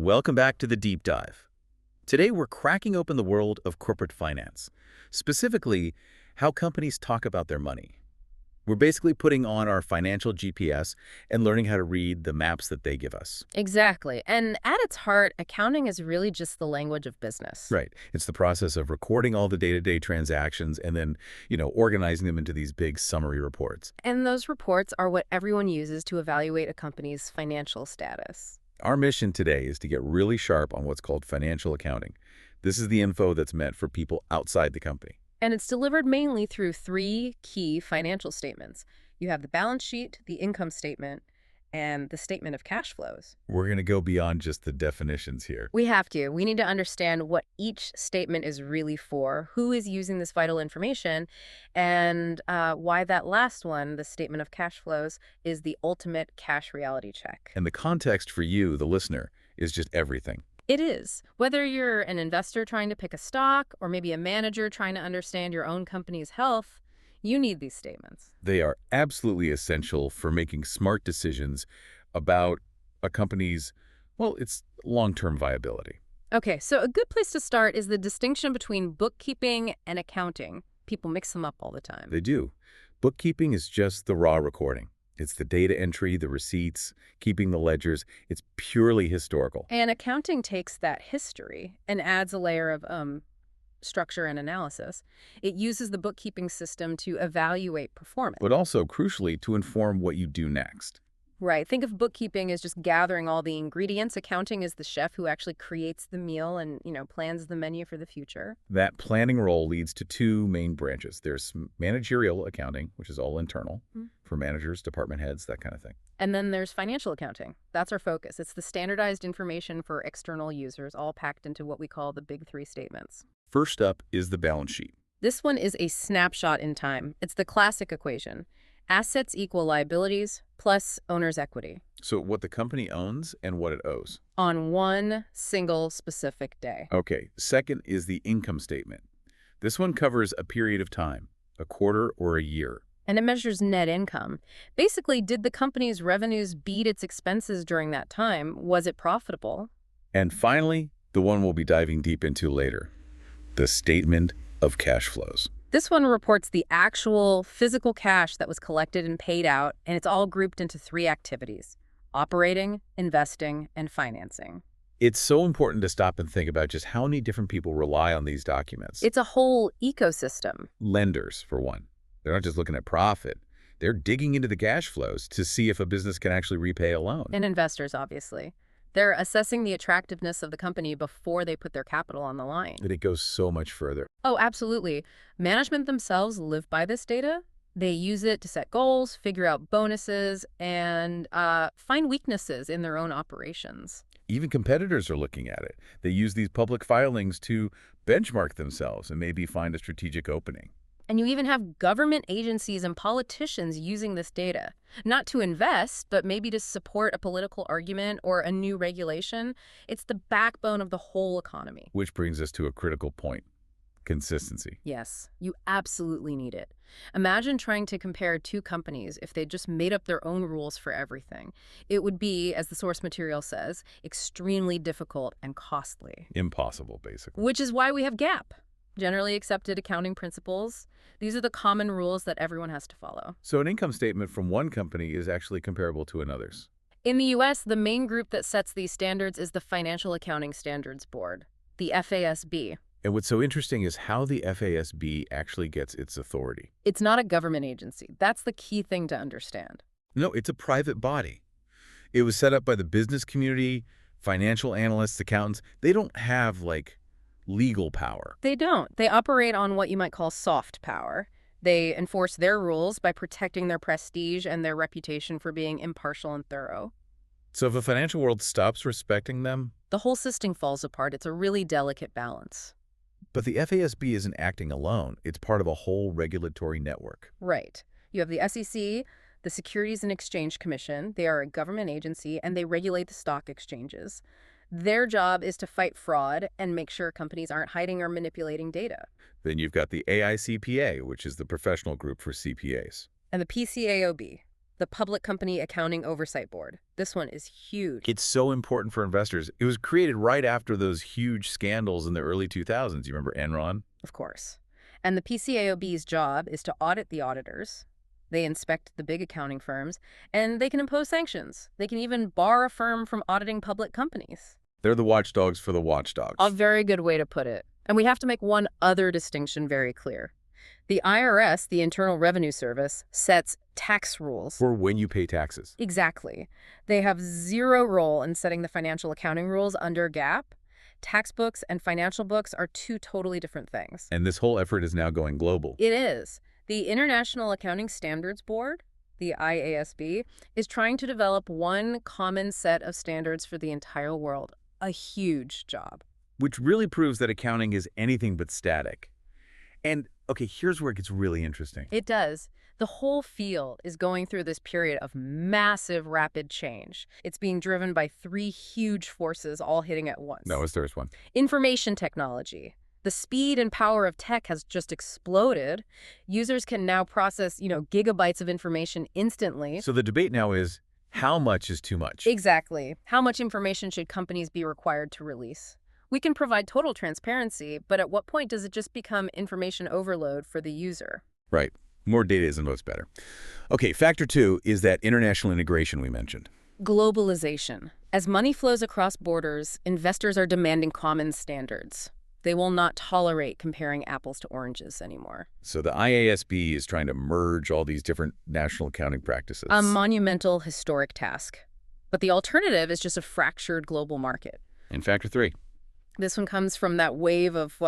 Welcome back to the Deep Dive. Today we're cracking open the world of corporate finance, specifically how companies talk about their money. We're basically putting on our financial GPS and learning how to read the maps that they give us. Exactly. And at its heart, accounting is really just the language of business. Right. It's the process of recording all the day-to-day transactions and then, organizing them into these big summary reports. And those reports are what everyone uses to evaluate a company's financial status. Our mission today is to get really sharp on what's called financial accounting. This is the info that's meant for people outside the company. And it's delivered mainly through three key financial statements. You have the balance sheet, the income statement, and the statement of cash flows. We're going to go beyond just the definitions here. We have to. We need to understand what each statement is really for, who is using this vital information, and why that last one, the statement of cash flows, is the ultimate cash reality check. And the context for you, the listener, is just everything. It is. Whether you're an investor trying to pick a stock or maybe a manager trying to understand your own company's health, you need these statements. They are absolutely essential for making smart decisions about a company's, its long-term viability. Okay, so a good place to start is the distinction between bookkeeping and accounting. People mix them up all the time. They do. Bookkeeping is just the raw recording. It's the data entry, the receipts, keeping the ledgers. It's purely historical. And accounting takes that history and adds a layer of structure and analysis. It uses the bookkeeping system to evaluate performance. But also, crucially, to inform what you do next. Right. Think of bookkeeping as just gathering all the ingredients. Accounting is the chef who actually creates the meal and, plans the menu for the future. That planning role leads to two main branches. There's managerial accounting, which is all internal for managers, department heads, that kind of thing. And then there's financial accounting. That's our focus. It's the standardized information for external users, all packed into what we call the big three statements. First up is the balance sheet. This one is a snapshot in time. It's the classic equation. Assets equal liabilities plus owner's equity. So what the company owns and what it owes. On one single specific day. Okay, second is the income statement. This one covers a period of time, a quarter or a year. And it measures net income. Basically, did the company's revenues beat its expenses during that time? Was it profitable? And finally, the one we'll be diving deep into later, the statement of cash flows. This one reports the actual physical cash that was collected and paid out, and it's all grouped into three activities: operating, investing, and financing. It's so important to stop and think about just how many different people rely on these documents. It's a whole ecosystem. Lenders, for one. They're not just looking at profit. They're digging into the cash flows to see if a business can actually repay a loan. And investors, obviously. They're assessing the attractiveness of the company before they put their capital on the line. But it goes so much further. Oh, absolutely. Management themselves live by this data. They use it to set goals, figure out bonuses, and find weaknesses in their own operations. Even competitors are looking at it. They use these public filings to benchmark themselves and maybe find a strategic opening. And you even have government agencies and politicians using this data, not to invest, but maybe to support a political argument or a new regulation. It's the backbone of the whole economy. Which brings us to a critical point: consistency. Yes, you absolutely need it. Imagine trying to compare two companies if they just made up their own rules for everything. It would be, as the source material says, extremely difficult and costly. Impossible, basically. Which is why we have GAAP. Generally accepted accounting principles. These are the common rules that everyone has to follow. So an income statement from one company is actually comparable to another's. In the U.S., the main group that sets these standards is the Financial Accounting Standards Board, the FASB. And what's so interesting is how the FASB actually gets its authority. It's not a government agency. That's the key thing to understand. No, it's a private body. It was set up by the business community, financial analysts, accountants. They don't have, legal power. They don't. They operate on what you might call soft power. They enforce their rules by protecting their prestige and their reputation for being impartial and thorough. So if a financial world stops respecting them... the whole system falls apart. It's a really delicate balance. But the FASB isn't acting alone. It's part of a whole regulatory network. Right. You have the SEC, the Securities and Exchange Commission. They are a government agency, and they regulate the stock exchanges. Their job is to fight fraud and make sure companies aren't hiding or manipulating data. Then you've got the AICPA, which is the professional group for CPAs. And the PCAOB, the Public Company Accounting Oversight Board. This one is huge. It's so important for investors. It was created right after those huge scandals in the early 2000s. You remember Enron? Of course. And the PCAOB's job is to audit the auditors. They inspect the big accounting firms, and they can impose sanctions. They can even bar a firm from auditing public companies. They're the watchdogs for the watchdogs. A very good way to put it. And we have to make one other distinction very clear. The IRS, the Internal Revenue Service, sets tax rules. For when you pay taxes. Exactly. They have zero role in setting the financial accounting rules under GAAP. Tax books and financial books are two totally different things. And this whole effort is now going global. It is. The International Accounting Standards Board, the IASB, is trying to develop one common set of standards for the entire world. A huge job. Which really proves that accounting is anything but static. And, okay, here's where it gets really interesting. It does. The whole field is going through this period of massive, rapid change. It's being driven by three huge forces all hitting at once. No, it's the first one. Information technology. The speed and power of tech has just exploded. Users can now process, gigabytes of information instantly. So the debate now is, how much is too much? Exactly. How much information should companies be required to release? We can provide total transparency, but at what point does it just become information overload for the user? Right. More data isn't what's better. Okay, factor 2 is that international integration we mentioned. Globalization. As money flows across borders, investors are demanding common standards. They will not tolerate comparing apples to oranges anymore. So the IASB is trying to merge all these different national accounting practices. A monumental, historic task. But the alternative is just a fractured global market. And factor 3. This one comes from that wave of,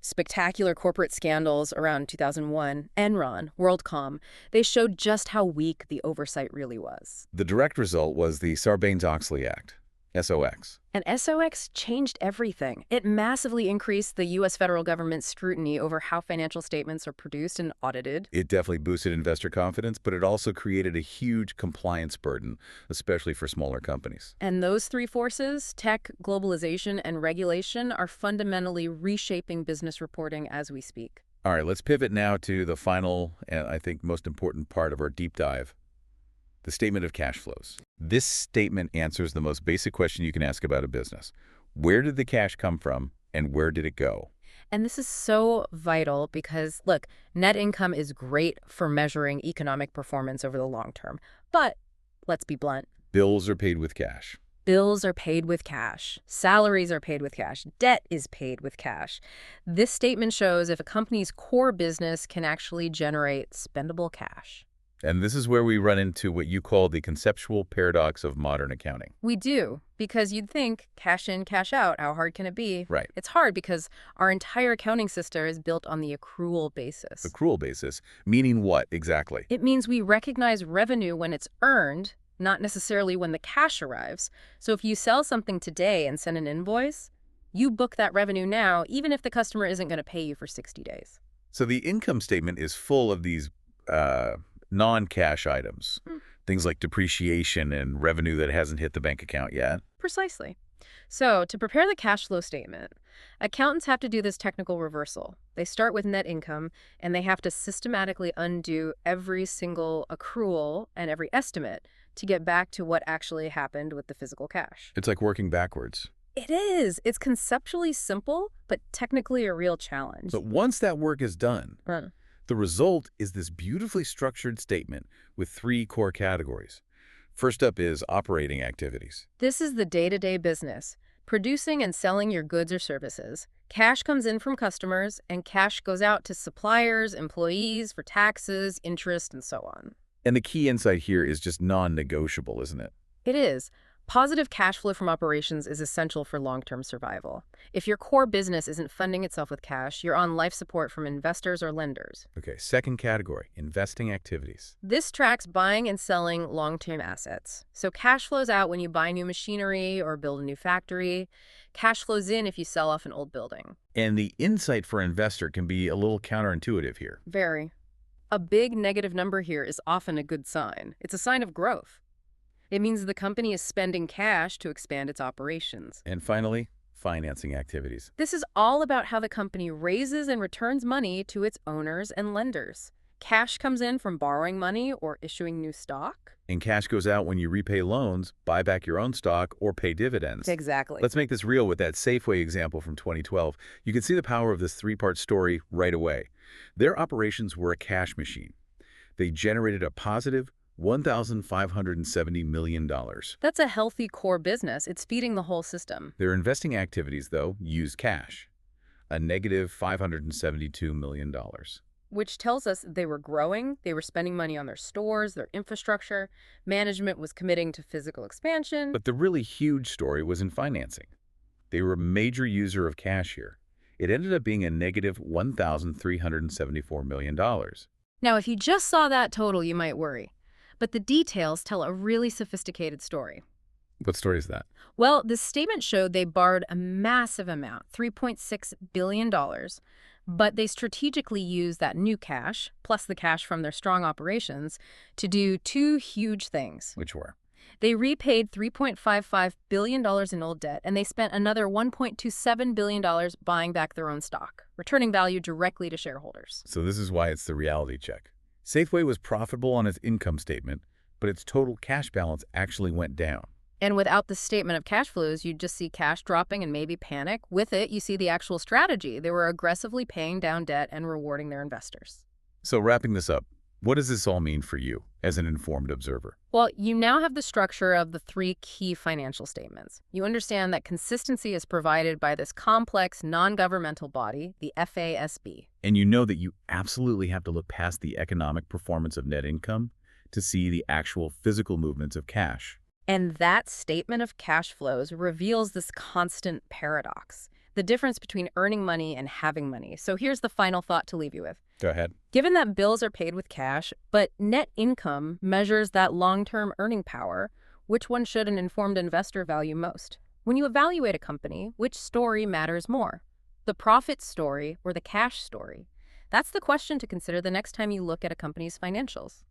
spectacular corporate scandals around 2001. Enron, WorldCom, they showed just how weak the oversight really was. The direct result was the Sarbanes-Oxley Act, SOX. And SOX changed everything. It massively increased the U.S. federal government's scrutiny over how financial statements are produced and audited. It definitely boosted investor confidence, but it also created a huge compliance burden, especially for smaller companies. And those three forces, tech, globalization, and regulation, are fundamentally reshaping business reporting as we speak. All right, let's pivot now to the final and I think most important part of our deep dive. The statement of cash flows. This statement answers the most basic question you can ask about a business. Where did the cash come from and where did it go? And this is so vital because, look, net income is great for measuring economic performance over the long term. But let's be blunt. Bills are paid with cash. Bills are paid with cash. Salaries are paid with cash. Debt is paid with cash. This statement shows if a company's core business can actually generate spendable cash. And this is where we run into what you call the conceptual paradox of modern accounting. We do, because you'd think cash in, cash out, how hard can it be? Right. It's hard because our entire accounting system is built on the accrual basis. Accrual basis, meaning what exactly? It means we recognize revenue when it's earned, not necessarily when the cash arrives. So if you sell something today and send an invoice, you book that revenue now, even if the customer isn't going to pay you for 60 days. So the income statement is full of these non-cash items, things like depreciation and revenue that hasn't hit the bank account yet. Precisely. So to prepare the cash flow statement, accountants have to do this technical reversal. They start with net income, and they have to systematically undo every single accrual and every estimate to get back to what actually happened with the physical cash. It's like working backwards. It is. It's conceptually simple, but technically a real challenge. But once that work is done, Right. the result is this beautifully structured statement with 3 core categories. First up is operating activities. This is the day-to-day business, producing and selling your goods or services. Cash comes in from customers, and cash goes out to suppliers, employees, for taxes, interest, and so on. And the key insight here is just non-negotiable, isn't it? It is. Positive cash flow from operations is essential for long-term survival. If your core business isn't funding itself with cash, you're on life support from investors or lenders. Okay, second category, investing activities. This tracks buying and selling long-term assets. So cash flows out when you buy new machinery or build a new factory. Cash flows in if you sell off an old building. And the insight for an investor can be a little counterintuitive here. Very. A big negative number here is often a good sign. It's a sign of growth. It means the company is spending cash to expand its operations. And finally, financing activities. This is all about how the company raises and returns money to its owners and lenders. Cash comes in from borrowing money or issuing new stock? And cash goes out when you repay loans, buy back your own stock, or pay dividends. Exactly. Let's make this real with that Safeway example from 2012. You can see the power of this three-part story right away. Their operations were a cash machine. They generated a positive $1,570 million. That's a healthy core business. It's feeding the whole system. Their investing activities, though, used cash, a negative $572 million. Which tells us they were growing, they were spending money on their stores, their infrastructure, management was committing to physical expansion. But the really huge story was in financing. They were a major user of cash here. It ended up being a negative $1,374 million. Now, if you just saw that total, you might worry. But the details tell a really sophisticated story. What story is that? Well, this statement showed they borrowed a massive amount, $3.6 billion, but they strategically used that new cash, plus the cash from their strong operations, to do two huge things. Which were? They repaid $3.55 billion in old debt, and they spent another $1.27 billion buying back their own stock, returning value directly to shareholders. So this is why it's the reality check. Safeway was profitable on its income statement, but its total cash balance actually went down. And without the statement of cash flows, you'd just see cash dropping and maybe panic. With it, you see the actual strategy. They were aggressively paying down debt and rewarding their investors. So wrapping this up, what does this all mean for you as an informed observer? Well, you now have the structure of the three key financial statements. You understand that consistency is provided by this complex, non-governmental body, the FASB. And you know that you absolutely have to look past the economic performance of net income to see the actual physical movements of cash. And that statement of cash flows reveals this constant paradox, the difference between earning money and having money. So here's the final thought to leave you with. Go ahead. Given that bills are paid with cash, but net income measures that long-term earning power, which one should an informed investor value most? When you evaluate a company, which story matters more? The profit story or the cash story? That's the question to consider the next time you look at a company's financials.